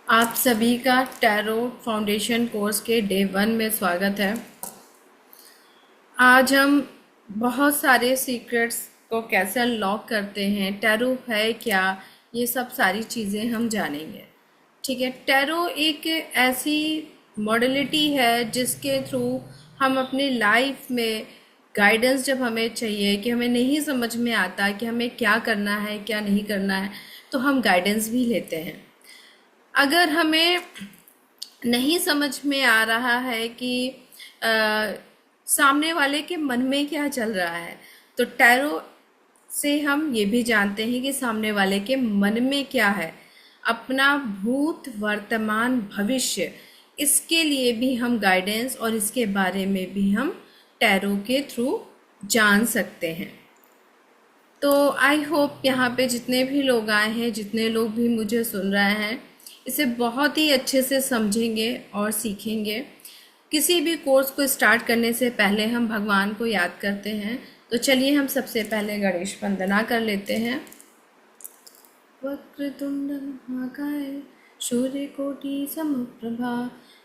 आप सभी का टैरो फाउंडेशन कोर्स के डे 1 में स्वागत है। आज हम बहुत सारे सीक्रेट्स को कैसे अनलॉक करते हैं, टैरो है क्या, ये सब सारी चीज़ें हम जानेंगे। ठीक है, टैरो एक ऐसी मॉडलिटी है जिसके थ्रू हम अपनी लाइफ में गाइडेंस, जब हमें चाहिए कि हमें नहीं समझ में आता कि हमें क्या करना है क्या नहीं करना है, तो हम गाइडेंस भी लेते हैं। अगर हमें नहीं समझ में आ रहा है कि सामने वाले के मन में क्या चल रहा है, तो टैरो से हम ये भी जानते हैं कि सामने वाले के मन में क्या है। अपना भूत, वर्तमान, भविष्य, इसके लिए भी हम गाइडेंस और इसके बारे में भी हम टैरो के थ्रू जान सकते हैं। तो आई होप यहाँ पे जितने भी लोग आए हैं, जितने लोग भी मुझे सुन रहे हैं, इसे बहुत ही अच्छे से समझेंगे और सीखेंगे। किसी भी कोर्स को स्टार्ट करने से पहले हम भगवान को याद करते हैं। तो चलिए हम सबसे पहले गणेश वंदना कर लेते हैं। वक्रतुंड महाकाय सूर्यकोटि समप्रभा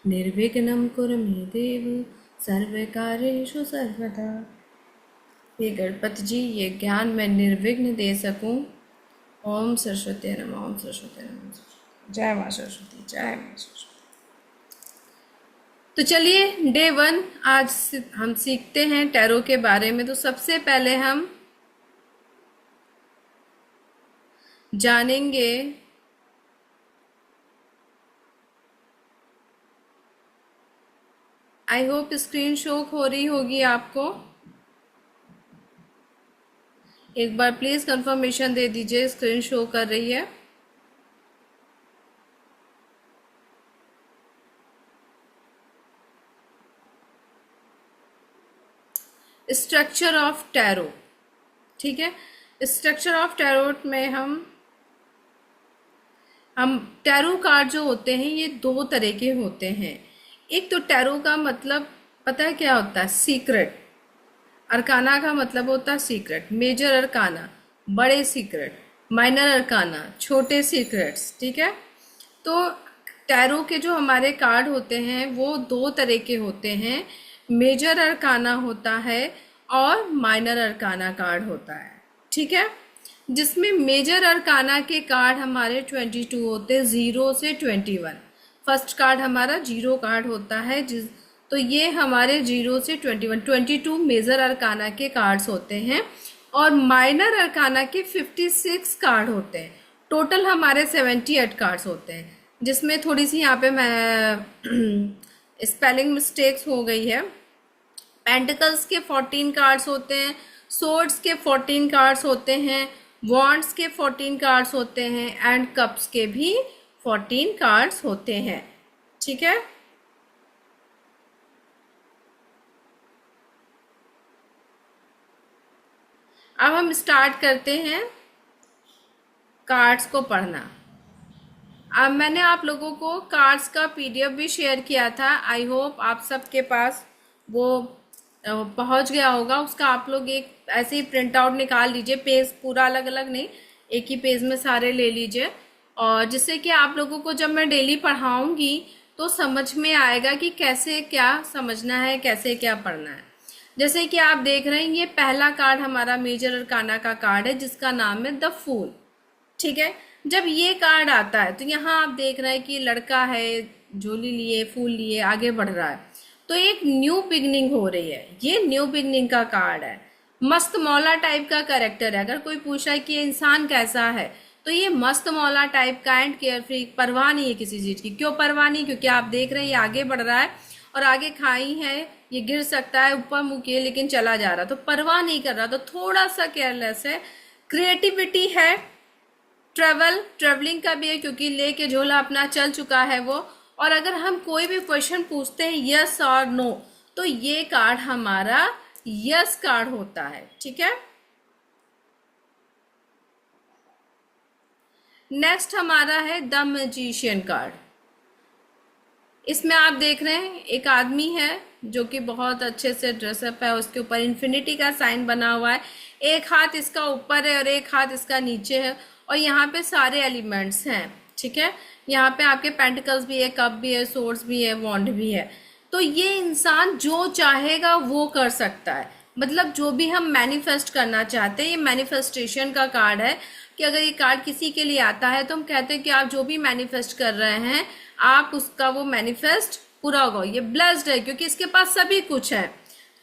निर्विघ्नं कुरु मे देव सर्वकार्येषु सर्वदा। हे गणपति जी, ये ज्ञान मैं निर्विघ्न दे सकूं। ओम सरस्वती नमः, ओम सरस्वती नमः। जय माँ सरस्वती, जय माँ सरस्वती। तो चलिए डे 1 आज हम सीखते हैं टैरो के बारे में। तो सबसे पहले हम जानेंगे आई होप स्क्रीन शो हो रही होगी आपको। एक बार प्लीज कंफर्मेशन दे दीजिए स्क्रीन शो कर रही है। स्ट्रक्चर ऑफ टैरो, ठीक है। स्ट्रक्चर ऑफ टैरो में हम टैरो कार्ड जो होते हैं ये दो तरह के होते हैं। एक तो टैरो का मतलब पता है क्या होता है? सीक्रेट। अरकाना का मतलब होता है सीक्रेट। मेजर अरकाना बड़े सीक्रेट, माइनर अरकाना छोटे सीक्रेट्स, ठीक है। तो टैरो के जो हमारे कार्ड होते हैं वो दो तरह के होते हैं। मेजर अरकाना होता है और माइनर अरकाना कार्ड होता है, ठीक है। जिसमें मेजर अरकाना के कार्ड हमारे 22 होते हैं, 0 से 21। फर्स्ट कार्ड हमारा 0 कार्ड होता है, तो ये हमारे 0 से 22 मेजर अरकाना के कार्ड्स होते हैं। और माइनर अरकाना के 56 कार्ड होते हैं। टोटल हमारे 78 कार्ड्स होते हैं, जिसमें थोड़ी सी यहाँ पे मैं स्पेलिंग मिस्टेक्स हो गई है। पेंटिकल्स के 14 कार्ड्स होते हैं, सोर्ड्स के 14 कार्ड्स होते हैं, वॉन्ड्स के 14 कार्ड्स होते हैं एंड कप्स के भी 14 कार्ड्स होते हैं, ठीक है। अब हम स्टार्ट करते हैं कार्ड्स को पढ़ना। अब मैंने आप लोगों को कार्ड्स का पीडीएफ भी शेयर किया था। आई होप आप सबके पास वो पहुंच गया होगा। उसका आप लोग एक ऐसे ही प्रिंट आउट निकाल लीजिए, पेज पूरा अलग अलग नहीं, एक ही पेज में सारे ले लीजिए। और जिससे कि आप लोगों को जब मैं डेली पढ़ाऊंगी तो समझ में आएगा कि कैसे क्या समझना है, कैसे क्या पढ़ना है। जैसे कि आप देख रहे हैं, ये पहला कार्ड हमारा मेजर अरकाना का कार्ड है जिसका नाम है द फूल, ठीक है। जब ये कार्ड आता है तो यहाँ आप देख रहे हैं कि लड़का है, झोली लिए, फूल लिए, आगे बढ़ रहा है। तो एक न्यू बिगनिंग हो रही है। ये न्यू बिगनिंग का कार्ड है। मस्त मौला टाइप का कैरेक्टर है। अगर कोई पूछा है कि ये इंसान कैसा है, तो ये मस्त मौला टाइप का एंड केयर फ्री, परवाह नहीं है किसी चीज की। क्यों परवाह नहीं? क्योंकि आप देख रहे हैं ये आगे बढ़ रहा है और आगे खाई है, ये गिर सकता है, ऊपर मुँह लेकिन चला जा रहा, तो परवाह नहीं कर रहा, तो थोड़ा सा केयरलेस है। क्रिएटिविटी है, ट्रेवलिंग का भी है क्योंकि लेके झोला अपना चल चुका है वो। और अगर हम कोई भी क्वेश्चन पूछते हैं यस और नो, तो ये कार्ड हमारा यस कार्ड होता है, ठीक है। नेक्स्ट हमारा है द मैजिशियन कार्ड। इसमें आप देख रहे हैं एक आदमी है जो कि बहुत अच्छे से ड्रेसअप है, उसके ऊपर इन्फिनिटी का साइन बना हुआ है, एक हाथ इसका ऊपर है और एक हाथ इसका नीचे है, और यहाँ पे सारे एलिमेंट्स हैं। ठीक है। यहाँ पे आपके पेंटिकल्स भी है, कप भी है, सोर्स भी है, वॉन्ड भी है। तो ये इंसान जो चाहेगा वो कर सकता है, मतलब जो भी हम मैनिफेस्ट करना चाहते हैं, ये मैनिफेस्टेशन का कार्ड है कि अगर ये कार्ड किसी के लिए आता है तो हम कहते हैं कि आप जो भी मैनिफेस्ट कर रहे हैं आप उसका वो मैनिफेस्ट पूरा होगा। ये ब्लेस्ड है क्योंकि इसके पास सभी कुछ है,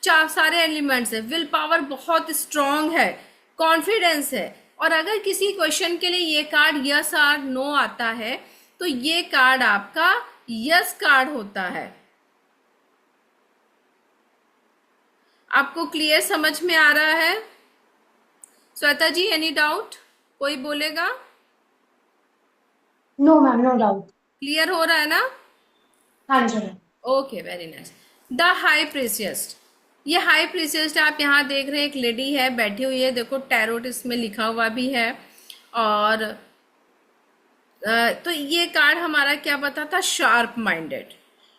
चार सारे एलिमेंट्स है, विल पावर बहुत स्ट्रांग है, कॉन्फिडेंस है। और अगर किसी क्वेश्चन के लिए ये कार्ड यस और नो आता है तो ये कार्ड आपका यस कार्ड होता है। आपको क्लियर समझ में आ रहा है? Shweta ji, any doubt? कोई बोलेगा? No ma'am, no doubt. Clear हो रहा है ना? हाँ जी ma'am. Okay, very nice. The high priestess, ये हाई प्रीसियस्ट आप यहाँ देख रहे हैं, एक लेडी है बैठी हुई है, देखो टैरोट इसमें लिखा हुआ भी है। और तो ये कार्ड हमारा क्या बताता? Sharp minded,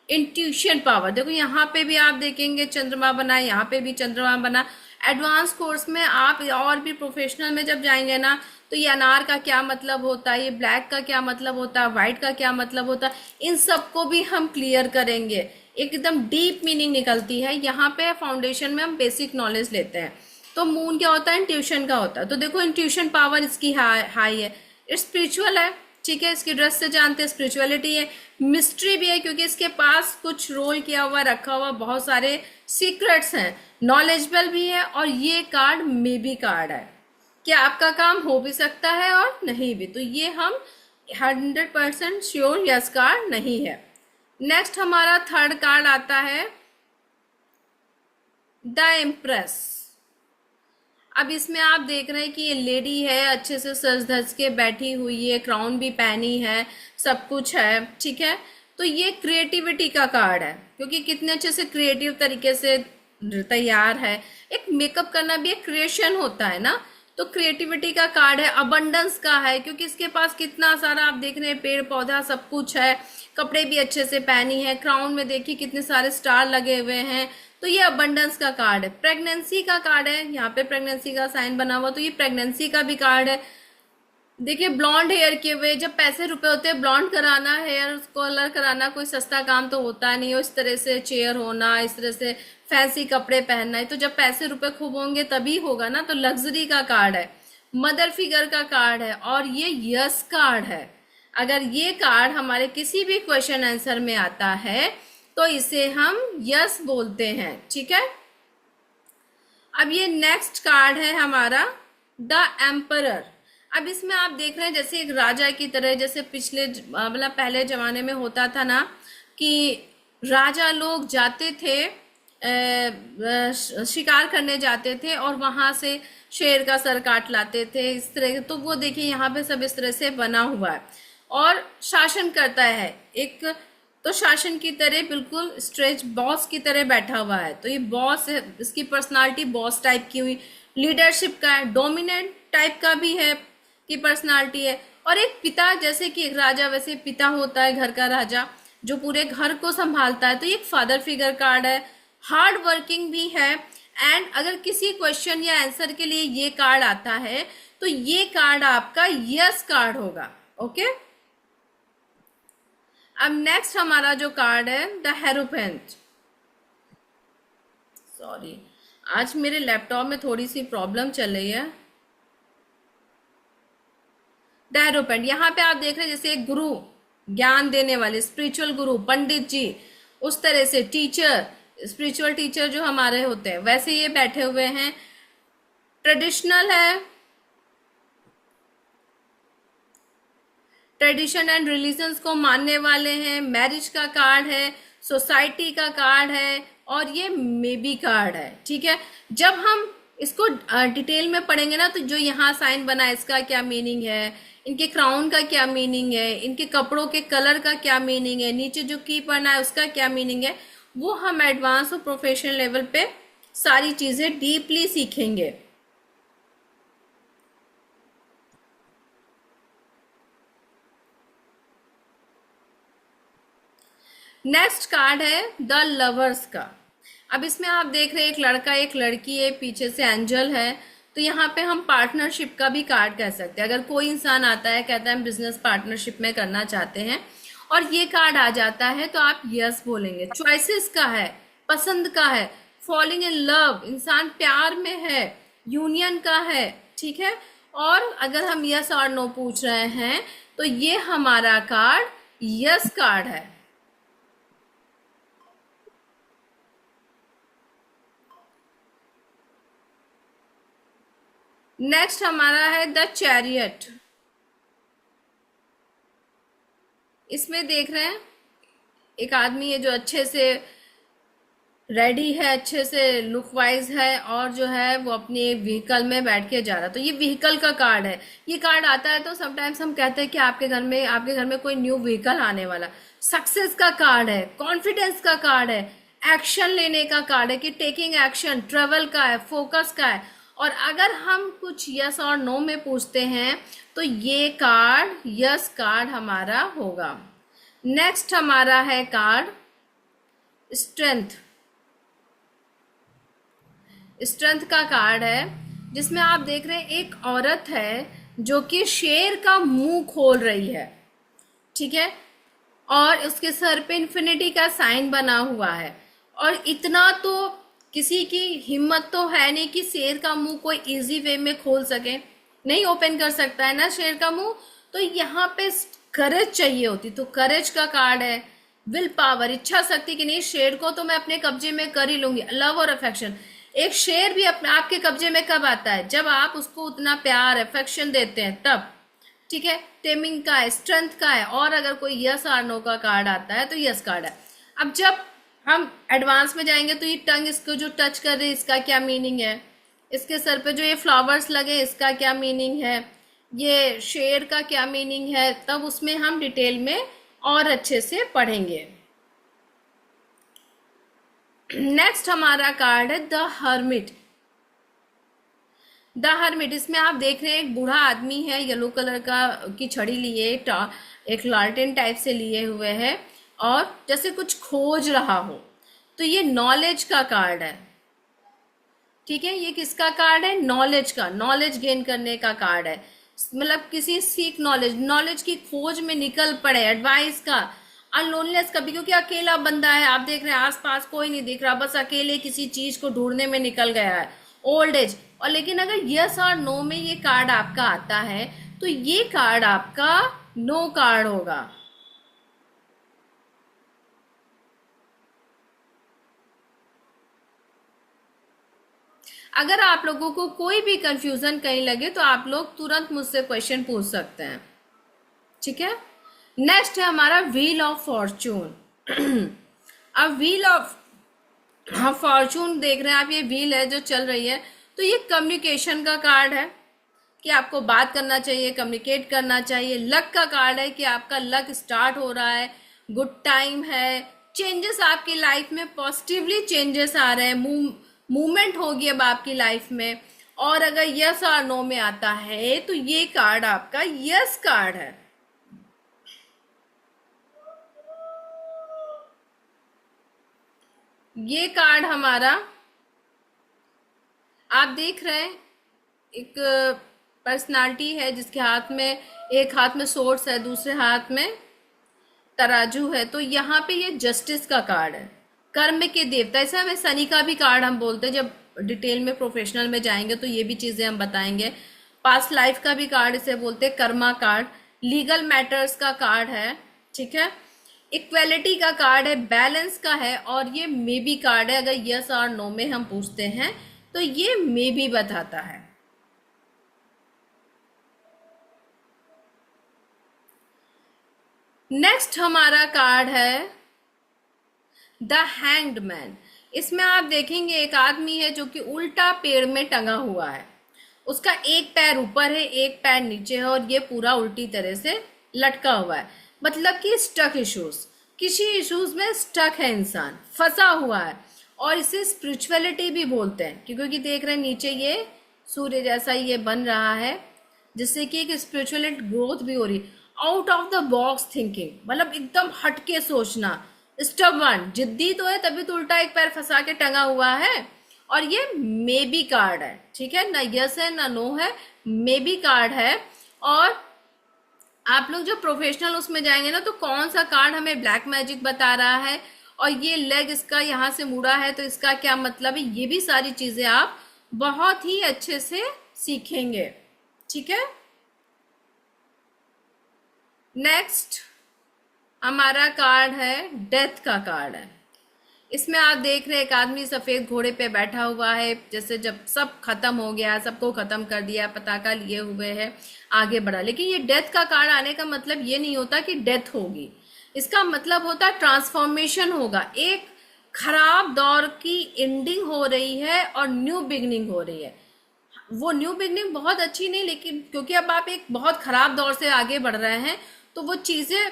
intuition power. देखो यहाँ पे भी आप देखेंगे चंद्रमा बना, यहाँ पे भी चंद्रमा बना। एडवांस कोर्स में आप और भी प्रोफेशनल में जब जाएंगे ना तो ये अनार का क्या मतलब होता है, ये ब्लैक का क्या मतलब होता है, व्हाइट का क्या मतलब होता है, इन सबको भी हम क्लियर करेंगे। एकदम डीप मीनिंग निकलती है। यहाँ पे फाउंडेशन में हम बेसिक नॉलेज लेते हैं। तो मून क्या होता है? इंट्यूशन का होता है। तो देखो इंट्यूशन पावर इसकी हाई है, इट्स स्पिरिचुअल है, ठीक है। इसकी ड्रेस से जानते हैं स्पिरिचुअलिटी है, मिस्ट्री भी है क्योंकि इसके पास कुछ रोल किया हुआ रखा हुआ बहुत सारे सीक्रेट्स हैं, नॉलेजेबल भी है। और ये कार्ड मे बी कार्ड है कि आपका काम हो भी सकता है और नहीं भी, तो ये हम 100% श्योर यस कार्ड नहीं है। नेक्स्ट हमारा थर्ड कार्ड आता है द एम्प्रेस। अब इसमें आप देख रहे हैं कि ये लेडी है, अच्छे से सज धज के बैठी हुई है, क्राउन भी पहनी है, सब कुछ है, ठीक है। तो ये क्रिएटिविटी का कार्ड है क्योंकि कितने अच्छे से क्रिएटिव तरीके से तैयार है। एक मेकअप करना भी एक क्रिएशन होता है ना, तो क्रिएटिविटी का कार्ड है। अबंडेंस का है क्योंकि इसके पास कितना सारा आप देख रहे हैं, पेड़ पौधा सब कुछ है, कपड़े भी अच्छे से पहनी है, क्राउन में देखिए कितने सारे स्टार लगे हुए हैं, तो ये अबंडेंस का कार्ड है। प्रेगनेंसी का कार्ड है, यहाँ पे प्रेगनेंसी का साइन बना हुआ, तो ये प्रेगनेंसी का भी कार्ड है। देखिए ब्लॉन्ड हेयर किए हुए, जब पैसे रुपए होते हैं, ब्लॉन्ड कराना, हेयर कलर कराना कोई सस्ता काम तो होता नहीं हो, इस तरह से चेयर होना, इस तरह से फैंसी कपड़े पहनना है, तो जब पैसे रुपए खूब होंगे तभी होगा ना। तो लग्जरी का कार्ड है, मदर फिगर का कार्ड है, और ये यस कार्ड है। अगर ये कार्ड हमारे किसी भी क्वेश्चन आंसर में आता है तो इसे हम यस बोलते हैं, ठीक है। अब ये नेक्स्ट कार्ड है हमारा द एम्परर। अब इसमें आप देख रहे हैं जैसे एक राजा की तरह, जैसे पिछले मतलब पहले जमाने में होता था ना कि राजा लोग जाते थे, शिकार करने जाते थे और वहां से शेर का सर काट लाते थे, इस तरह। तो वो देखिए यहाँ पे सब इस तरह से बना हुआ है और शासन करता है एक, तो शासन की तरह बिल्कुल स्ट्रेच बॉस की तरह बैठा हुआ है। तो ये बॉस है, इसकी पर्सनालिटी बॉस टाइप की हुई, लीडरशिप का है, डोमिनेंट टाइप का भी है की पर्सनालिटी है। और एक पिता, जैसे कि एक राजा वैसे पिता होता है, घर का राजा जो पूरे घर को संभालता है, तो ये एक फादर फिगर कार्ड है। हार्ड वर्किंग भी है। एंड अगर किसी क्वेश्चन या आंसर के लिए ये कार्ड आता है तो ये कार्ड आपका यस कार्ड होगा, ओके। अब नेक्स्ट हमारा जो कार्ड है द हेरोपेंट। सॉरी, आज मेरे लैपटॉप में थोड़ी सी प्रॉब्लम चल रही है। द हेरोपेंट, यहाँ पे आप देख रहे हैं जैसे एक गुरु, ज्ञान देने वाले स्पिरिचुअल गुरु, पंडित जी, उस तरह से टीचर, स्पिरिचुअल टीचर जो हमारे होते हैं वैसे ये बैठे हुए हैं। ट्रेडिशनल है, ट्रेडिशन एंड रिलीजन्स को मानने वाले हैं। मैरिज का कार्ड है, सोसाइटी का कार्ड है, और ये मे बी कार्ड है, ठीक है। जब हम इसको डिटेल में पढ़ेंगे ना तो जो यहाँ साइन बना है इसका क्या मीनिंग है, इनके क्राउन का क्या मीनिंग है, इनके कपड़ों के कलर का क्या मीनिंग है, नीचे जो की पढ़ना है उसका क्या मीनिंग है, वो हम एडवांस और प्रोफेशनल लेवल पे सारी चीजें डीपली सीखेंगे। नेक्स्ट कार्ड है द लवर्स का। अब इसमें आप देख रहे हैं एक लड़का एक लड़की है, पीछे से एंजल है, तो यहाँ पे हम पार्टनरशिप का भी कार्ड कह सकते हैं। अगर कोई इंसान आता है कहता है हम बिजनेस पार्टनरशिप में करना चाहते हैं और ये कार्ड आ जाता है तो आप यस बोलेंगे। चॉइसेस का है, पसंद का है, फॉलिंग इन लव, इंसान प्यार में है, यूनियन का है, ठीक है। और अगर हम यस और नो पूछ रहे हैं तो ये हमारा कार्ड यस कार्ड है। नेक्स्ट हमारा है द चैरियट। इसमें देख रहे हैं एक आदमी है जो अच्छे से रेडी है, अच्छे से लुक वाइज है और जो है वो अपने व्हीकल में बैठ के जा रहा है। तो ये व्हीकल का कार्ड है। ये कार्ड आता है तो समटाइम्स हम कहते हैं कि आपके घर में कोई न्यू व्हीकल आने वाला। सक्सेस का कार्ड है, कॉन्फिडेंस का कार्ड है, एक्शन लेने का कार्ड है कि टेकिंग एक्शन, ट्रेवल का है, फोकस का है। और अगर हम कुछ यस और नो में पूछते हैं तो ये कार्ड यस कार्ड हमारा होगा। नेक्स्ट हमारा है कार्ड स्ट्रेंथ। स्ट्रेंथ का कार्ड है जिसमें आप देख रहे हैं एक औरत है जो कि शेर का मुंह खोल रही है, ठीक है। और उसके सर पे इन्फिनिटी का साइन बना हुआ है। और इतना तो किसी की हिम्मत तो है नहीं कि शेर का मुंह कोई इजी वे में खोल सके, नहीं ओपन कर सकता है ना शेर का मुंह। तो यहाँ पे करेज चाहिए होती, तो करेज का कार्ड है। विल पावर, इच्छा शक्ति की नहीं, शेर को तो मैं अपने कब्जे में कर ही लूंगी। लव और अफेक्शन, एक शेर भी अपने आपके कब्जे में कब आता है? जब आप उसको उतना प्यार अफेक्शन देते हैं तब, ठीक है। टेमिंग का है, स्ट्रेंथ का है। और अगर कोई यस और नो का कार्ड आता है तो यस कार्ड है। अब जब हम एडवांस में जाएंगे तो ये टंग इसको जो टच कर रही है इसका क्या मीनिंग है, इसके सर पे जो ये फ्लावर्स लगे इसका क्या मीनिंग है, ये शेर का क्या मीनिंग है, तब उसमें हम डिटेल में और अच्छे से पढ़ेंगे। नेक्स्ट हमारा कार्ड है द हर्मिट। द हर्मिट, इसमें आप देख रहे हैं एक बूढ़ा आदमी है, येलो कलर की छड़ी लिए, एक लालटेन टाइप से लिए हुए है और जैसे कुछ खोज रहा हो। तो ये नॉलेज का कार्ड है, ठीक है। ये किसका कार्ड है? नॉलेज का, नॉलेज गेन करने का कार्ड है। मतलब किसी सीख नॉलेज की खोज में निकल पड़े, एडवाइस का। अनलोनलेस कभी, क्योंकि अकेला बंदा है, आप देख रहे हैं आसपास कोई नहीं दिख रहा, बस अकेले किसी चीज को ढूंढने में निकल गया है। Old age. और लेकिन अगर यस और नो में ये कार्ड आपका आता है तो ये कार्ड आपका नो कार्ड होगा। अगर आप लोगों को कोई भी कंफ्यूजन कहीं लगे तो आप लोग तुरंत मुझसे क्वेश्चन पूछ सकते हैं, ठीक है। नेक्स्ट है हमारा व्हील ऑफ फॉर्चून। अब व्हील ऑफ फॉर्चून देख रहे हैं आप, ये व्हील है जो चल रही है। तो ये कम्युनिकेशन का कार्ड है कि आपको बात करना चाहिए, कम्युनिकेट करना चाहिए। लक का कार्ड है कि आपका लक स्टार्ट हो रहा है, गुड टाइम है, चेंजेस आपकी लाइफ में, पॉजिटिवली चेंजेस आ रहे हैं, मूवमेंट होगी अब आपकी लाइफ में। और अगर यस और नो में आता है तो ये कार्ड आपका यस कार्ड है। ये कार्ड हमारा आप देख रहे हैं एक पर्सनालिटी है जिसके हाथ में, एक हाथ में सोर्स है, दूसरे हाथ में तराजू है। तो यहाँ पे ये जस्टिस का कार्ड है, कर्म के देवता। इसे हमें शनि का भी कार्ड हम बोलते हैं। जब डिटेल में प्रोफेशनल में जाएंगे तो ये भी चीजें हम बताएंगे। पास्ट लाइफ का भी कार्ड इसे बोलते हैं, कर्मा कार्ड। लीगल मैटर्स का कार्ड है, ठीक है। इक्वेलिटी का कार्ड है, बैलेंस का है। और ये मे बी कार्ड है, अगर यस और नो में हम पूछते हैं तो ये मे बी बताता है। नेक्स्ट हमारा कार्ड है द हैंग्ड मैन। इसमें आप देखेंगे एक आदमी है जो कि उल्टा पेड़ में टंगा हुआ है। उसका एक पैर ऊपर है, एक पैर नीचे है और ये पूरा उल्टी तरह से लटका हुआ है। मतलब कि स्टक इश्यूज, किसी इश्यूज में स्टक है इंसान, फंसा हुआ है। और इसे स्पिरिचुअलिटी भी बोलते हैं क्योंकि देख रहे हैं नीचे ये सूर्य जैसा ये बन रहा है, जिससे कि एक स्पिरिचुअल ग्रोथ भी हो रही। Out of the box thinking, मतलब एकदम हटके सोचना। स्टबर्न, जिद्दी तो है तभी तो उल्टा एक पैर फंसा के टंगा हुआ है। और ये मे बी कार्ड है, ठीक है, ना यस है ना नो है, मे बी कार्ड है। और आप लोग जो प्रोफेशनल उसमें जाएंगे ना, तो कौन सा कार्ड हमें ब्लैक मैजिक बता रहा है, और ये लेग इसका यहाँ से मुड़ा है तो इसका क्या मतलब है, ये भी सारी चीजें आप बहुत ही अच्छे से सीखेंगे, ठीक है। नेक्स्ट हमारा कार्ड है डेथ का कार्ड है। इसमें आप देख रहे हैं एक आदमी सफेद घोड़े पे बैठा हुआ है, जैसे जब सब खत्म हो गया, सबको खत्म कर दिया, पताका लिए हुए है, आगे बढ़ा। लेकिन ये डेथ का कार्ड आने का मतलब ये नहीं होता कि डेथ होगी, इसका मतलब होता है ट्रांसफॉर्मेशन होगा, एक खराब दौर की एंडिंग हो रही है और न्यू बिगनिंग हो रही है। वो न्यू बिगनिंग बहुत अच्छी नहीं, लेकिन क्योंकि अब आप एक बहुत खराब दौर से आगे बढ़ रहे हैं तो वो चीजें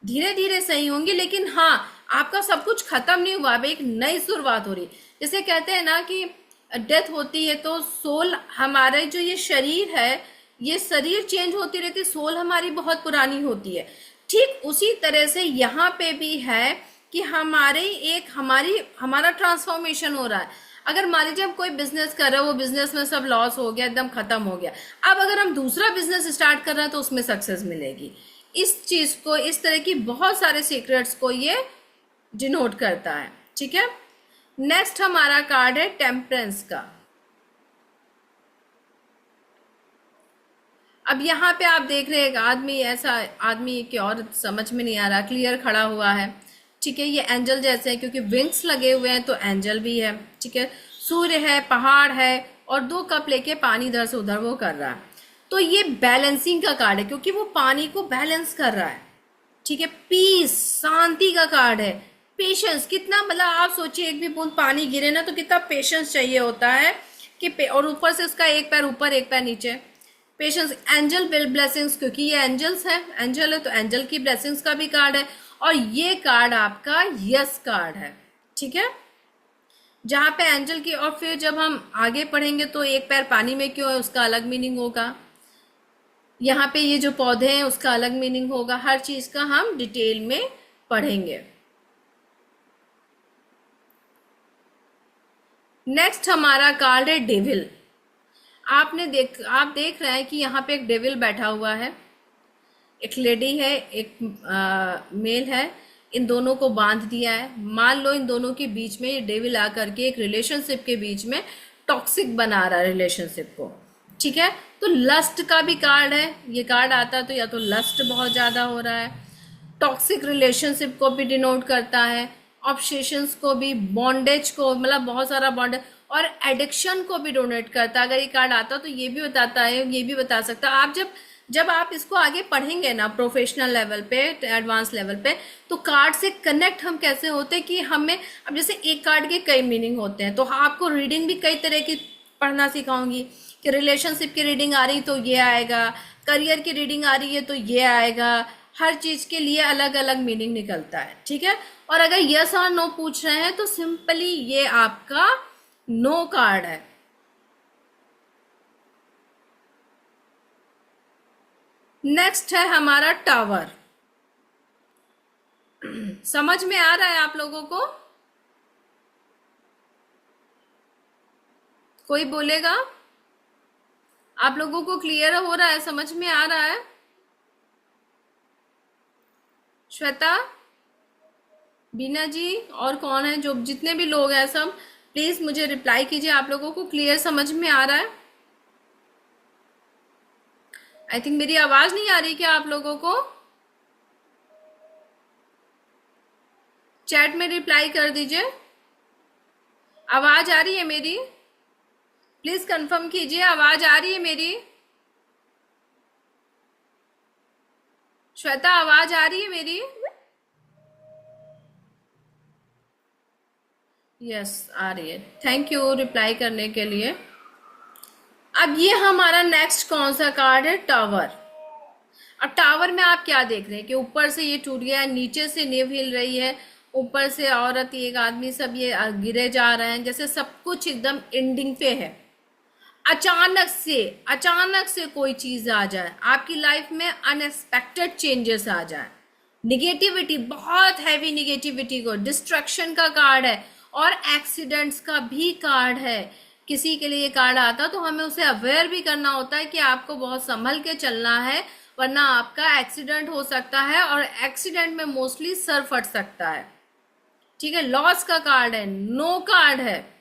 धीरे धीरे सही होंगी, लेकिन हाँ, आपका सब कुछ खत्म नहीं हुआ, अब एक नई शुरुआत हो रही। जैसे कहते हैं ना कि डेथ होती है तो सोल, हमारे जो ये शरीर है, ये शरीर चेंज होती रहती है, सोल हमारी बहुत पुरानी होती है। ठीक उसी तरह से यहाँ पे भी है कि हमारा ट्रांसफॉर्मेशन हो रहा है। अगर मान लीजिए हम कोई बिजनेस कर रहे हो, वो बिजनेस में सब लॉस हो गया, एकदम खत्म हो गया, अब अगर हम दूसरा बिजनेस स्टार्ट कर रहे हैं तो उसमें सक्सेस मिलेगी। इस चीज को, इस तरह की बहुत सारे सीक्रेट्स को ये डिनोट करता है, ठीक है। नेक्स्ट हमारा कार्ड है टेम्परेंस का। अब यहाँ पे आप देख रहे हैं एक आदमी, ऐसा आदमी की औरत समझ में नहीं आ रहा, क्लियर खड़ा हुआ है, ठीक है। ये एंजल जैसे है क्योंकि विंग्स लगे हुए हैं, तो एंजल भी है, ठीक है। सूर्य है, पहाड़ है, और 2 कप लेके पानी इधर से उधर वो कर रहा है, तो ये बैलेंसिंग का कार्ड है क्योंकि वो पानी को बैलेंस कर रहा है, ठीक है। पीस, शांति का कार्ड है। पेशेंस, कितना, मतलब आप सोचिए एक भी बूंद पानी गिरे ना तो कितना पेशेंस चाहिए होता है कि और ऊपर से उसका एक पैर ऊपर एक पैर नीचे, पेशेंस। एंजल ब्लेसिंग्स, क्योंकि ये एंजल्स है, एंजल है तो एंजल की ब्लेसिंग्स का भी कार्ड है। और ये कार्ड आपका यस कार्ड है, ठीक है, जहां पे एंजल की। और फिर जब हम आगे पढ़ेंगे तो एक पैर पानी में क्यों है उसका अलग मीनिंग होगा, यहाँ पे ये जो पौधे हैं उसका अलग मीनिंग होगा, हर चीज का हम डिटेल में पढ़ेंगे। नेक्स्ट हमारा कार्ड है डेविल। आप देख रहे हैं कि यहाँ पे एक डेविल बैठा हुआ है, एक लेडी है, एक मेल है, इन दोनों को बांध दिया है। मान लो इन दोनों के बीच में ये डेविल आकर के एक रिलेशनशिप के बीच में टॉक्सिक बना रहा है रिलेशनशिप को, ठीक है। तो लस्ट का भी कार्ड है, ये कार्ड आता है तो या तो लस्ट बहुत ज्यादा हो रहा है, टॉक्सिक रिलेशनशिप को भी डिनोट करता है, ऑब्सेशंस को भी, बॉन्डेज को, मतलब बहुत सारा बॉन्डेज, और एडिक्शन को भी डोनेट करता है। अगर ये कार्ड आता तो ये भी बताता है, ये भी बता सकता है। आप जब आप इसको आगे पढ़ेंगे ना प्रोफेशनल लेवल पे, एडवांस लेवल पे, तो कार्ड से कनेक्ट हम कैसे होते हैं कि हमें, अब जैसे एक कार्ड के कई मीनिंग होते हैं, तो आपको रीडिंग भी कई तरह की पढ़ना सिखाऊंगी कि रिलेशनशिप की रीडिंग आ रही तो ये आएगा, करियर की रीडिंग आ रही है तो ये आएगा, हर चीज के लिए अलग अलग मीनिंग निकलता है, ठीक है। और अगर यस और नो पूछ रहे हैं तो सिंपली ये आपका नो कार्ड है। नेक्स्ट है हमारा टावर। समझ में आ रहा है आप लोगों को? कोई बोलेगा? आप लोगों को क्लियर हो रहा है, समझ में आ रहा है? श्वेता, बीना जी, और कौन है, जो जितने भी लोग हैं सब प्लीज मुझे रिप्लाई कीजिए, आप लोगों को क्लियर समझ में आ रहा है? आई थिंक मेरी आवाज नहीं आ रही क्या आप लोगों को? चैट में रिप्लाई कर दीजिए, आवाज आ रही है मेरी? प्लीज कंफर्म कीजिए, आवाज आ रही है मेरी? श्वेता, आवाज आ रही है मेरी? यस, आ रही है, थैंक यू रिप्लाई करने के लिए। अब ये हमारा नेक्स्ट कौन सा कार्ड है? टावर। अब टावर में आप क्या देख रहे हैं कि ऊपर से ये टूट गया है, नीचे से नींव हिल रही है, ऊपर से औरत, एक आदमी, सब ये गिरे जा रहे हैं, जैसे सब कुछ एकदम एंडिंग पे है। अचानक से कोई चीज आ जाए आपकी लाइफ में, अनएक्सपेक्टेड चेंजेस आ जाए, निगेटिविटी, बहुत हैवी निगेटिविटी को, डिस्ट्रक्शन का कार्ड है, और एक्सीडेंट्स का भी कार्ड है। किसी के लिए ये कार्ड आता तो हमें उसे अवेयर भी करना होता है कि आपको बहुत संभल के चलना है, वरना आपका एक्सीडेंट हो सकता है और एक्सीडेंट में मोस्टली सर फट सकता है। ठीक है, लॉस का कार्ड है, नो कार्ड है।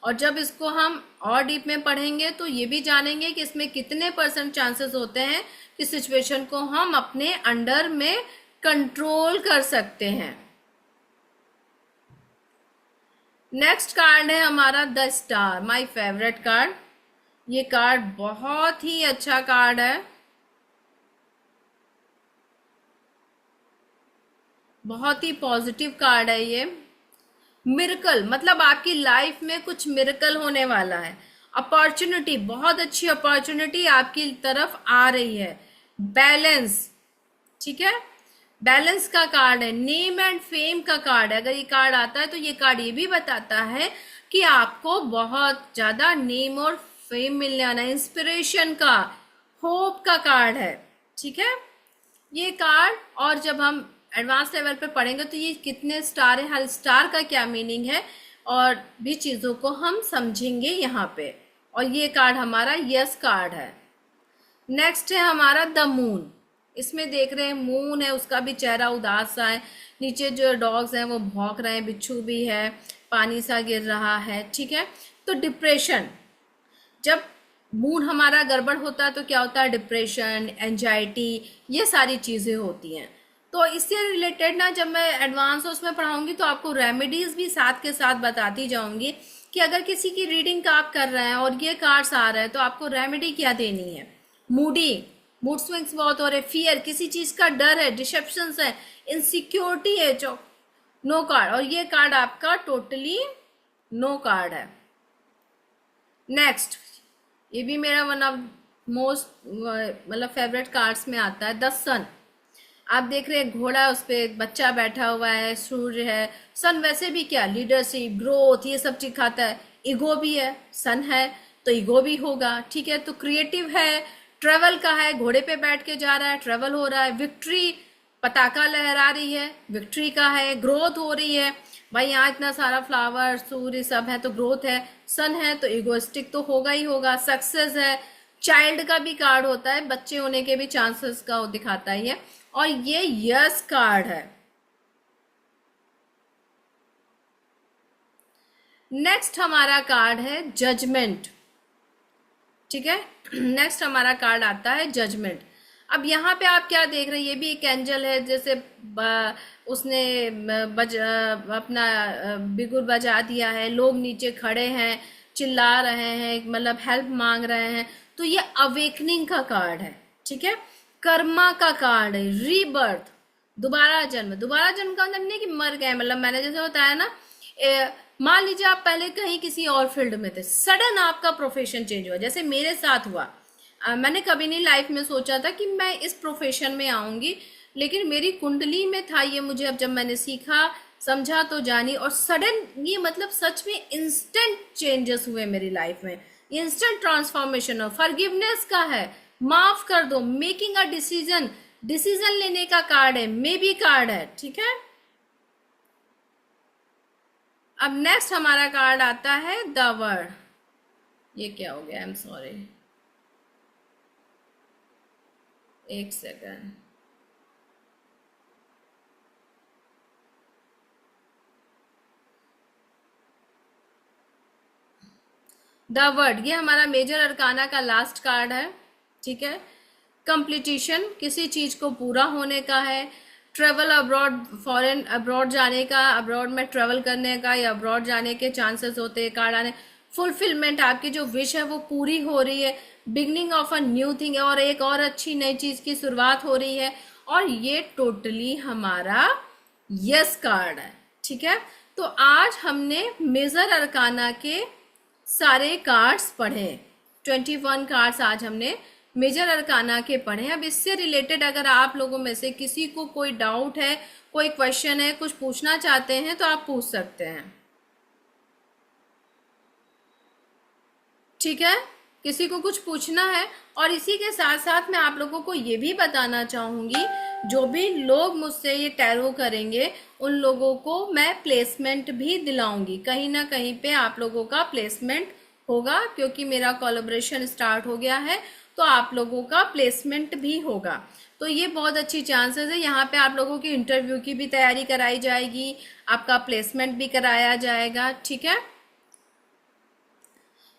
और जब इसको हम और डीप में पढ़ेंगे तो ये भी जानेंगे कि इसमें कितने % चांसेस होते हैं कि सिचुएशन को हम अपने अंडर में कंट्रोल कर सकते हैं। नेक्स्ट कार्ड है हमारा the star, my favourite card. ये कार्ड बहुत ही अच्छा कार्ड है, बहुत ही पॉजिटिव कार्ड है ये। मिरेकल मतलब आपकी लाइफ में कुछ मिरेकल होने वाला है। अपॉर्चुनिटी, बहुत अच्छी अपॉर्चुनिटी आपकी तरफ आ रही है। बैलेंस, ठीक है, बैलेंस का कार्ड है। नेम एंड फेम का कार्ड है। अगर ये कार्ड आता है तो ये कार्ड ये भी बताता है कि आपको बहुत ज्यादा नेम और फेम मिलने वाला है। इंस्पिरेशन का, होप का कार्ड है। ठीक है, ये कार्ड, और जब हम एडवांस लेवल पे पढ़ेंगे तो ये कितने स्टार है, हर स्टार का क्या मीनिंग है, और भी चीज़ों को हम समझेंगे यहाँ पे। और ये कार्ड हमारा यस कार्ड है। नेक्स्ट है हमारा द मून। इसमें देख रहे हैं मून है, उसका भी चेहरा उदास सा है। नीचे जो डॉग्स हैं वो भौंक रहे हैं, बिच्छू भी है, पानी सा गिर रहा है। ठीक है, तो डिप्रेशन, जब मूड हमारा गड़बड़ होता है तो क्या होता है, डिप्रेशन, एंजाइटी, ये सारी चीज़ें होती हैं। तो इससे रिलेटेड ना जब मैं एडवांस उसमें पढ़ाऊंगी तो आपको रेमेडीज भी साथ के साथ बताती जाऊंगी कि अगर किसी की रीडिंग का आप कर रहे हैं और ये कार्ड्स आ रहे हैं तो आपको रेमेडी क्या देनी है। मूडी, मूड स्विंग्स बहुत हो रहे, फियर, किसी चीज का डर है, डिसेप्शन है, इनसिक्योरिटी है, जो नो कार्ड। और ये कार्ड आपका टोटली नो कार्ड है। नेक्स्ट, ये भी मेरा वन ऑफ मोस्ट मतलब फेवरेट कार्ड्स में आता है, द सन। आप देख रहे हैं घोड़ा, उस पर एक बच्चा बैठा हुआ है, सूर्य है। सन वैसे भी क्या, लीडरशिप, ग्रोथ, ये सब सिखाता है। ईगो भी है, सन है तो ईगो भी होगा। ठीक है, तो क्रिएटिव है, ट्रेवल का है, घोड़े पे बैठ के जा रहा है, ट्रेवल हो रहा है। विक्ट्री, पताका लहरा रही है, विक्ट्री का है। ग्रोथ हो रही है, भाई यहाँ इतना सारा फ्लावर, सूर्य सब है तो ग्रोथ है। सन है तो इगोइस्टिक तो होगा ही होगा। सक्सेस है, चाइल्ड का भी कार्ड होता है, बच्चे होने के भी चांसेस का वो दिखाता है ये। और ये यस कार्ड है। नेक्स्ट हमारा कार्ड है जजमेंट। ठीक है, नेक्स्ट हमारा कार्ड आता है जजमेंट। अब यहाँ पे आप क्या देख रहे हैं, ये भी एक एंजल है, जैसे उसने अपना बिगुल बजा दिया है, लोग नीचे खड़े हैं, चिल्ला रहे हैं, मतलब हेल्प मांग रहे हैं। तो ये अवेकनिंग का कार्ड है। ठीक है, कर्मा का कार्ड है, रीबर्थ, दोबारा जन्म। दोबारा जन्म का मतलब नहीं कि मर गए, मतलब मैंने जैसे बताया ना, मान लीजिए आप पहले कहीं किसी और फील्ड में थे, सडन आपका प्रोफेशन चेंज हुआ, जैसे मेरे साथ हुआ। मैंने कभी नहीं लाइफ में सोचा था कि मैं इस प्रोफेशन में आऊंगी, लेकिन मेरी कुंडली में था ये। मुझे अब जब मैंने सीखा, समझा तो जानी, और सडन ये मतलब सच में इंस्टेंट चेंजेस हुए मेरी लाइफ में, इंस्टेंट ट्रांसफॉर्मेशन हो। फॉरगिवनेस का है, माफ कर दो, मेकिंग अ डिसीजन, डिसीजन लेने का कार्ड है, मे बी कार्ड है। ठीक है, अब नेक्स्ट हमारा कार्ड आता है द वर्ड। ये क्या हो गया, आई एम सॉरी, एक सेकंड। द वर्ड, ये हमारा मेजर अरकाना का लास्ट कार्ड है। ठीक है, कंप्लीटिशन, किसी चीज को पूरा होने का है। ट्रेवल अब्रॉड, फॉरेन अब्रॉड जाने का, अब्रॉड में ट्रेवल करने का या अब्रॉड जाने के चांसेस होते हैं कार्ड आने। फुलफिलमेंट, आपकी जो विश है वो पूरी हो रही है। Beginning of a new thing, और एक और अच्छी नई चीज की शुरुआत हो रही है। और ये टोटली हमारा यस कार्ड है। ठीक है, तो आज हमने मेजर अरकाना के सारे कार्ड्स पढ़े। 21 कार्ड्स आज हमने मेजर अरकाना के पढ़े। अब इससे रिलेटेड अगर आप लोगों में से किसी को कोई डाउट है, कोई क्वेश्चन है, कुछ पूछना चाहते हैं तो आप पूछ सकते हैं। ठीक है, किसी को कुछ पूछना है। और इसी के साथ साथ मैं आप लोगों को ये भी बताना चाहूंगी जो भी लोग मुझसे ये टैरो करेंगे उन लोगों को मैं प्लेसमेंट भी दिलाऊंगी। कहीं ना कहीं पे आप लोगों का प्लेसमेंट होगा, क्योंकि मेरा कोलैबोरेशन स्टार्ट हो गया है, तो आप लोगों का प्लेसमेंट भी होगा। तो ये बहुत अच्छी चांसेस है। यहाँ पे आप लोगों की इंटरव्यू की भी तैयारी कराई जाएगी, आपका प्लेसमेंट भी कराया जाएगा, ठीक है।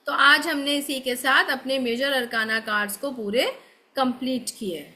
तो आज हमने इसी के साथ अपने मेजर अरकाना कार्ड्स को पूरे कंप्लीट किए।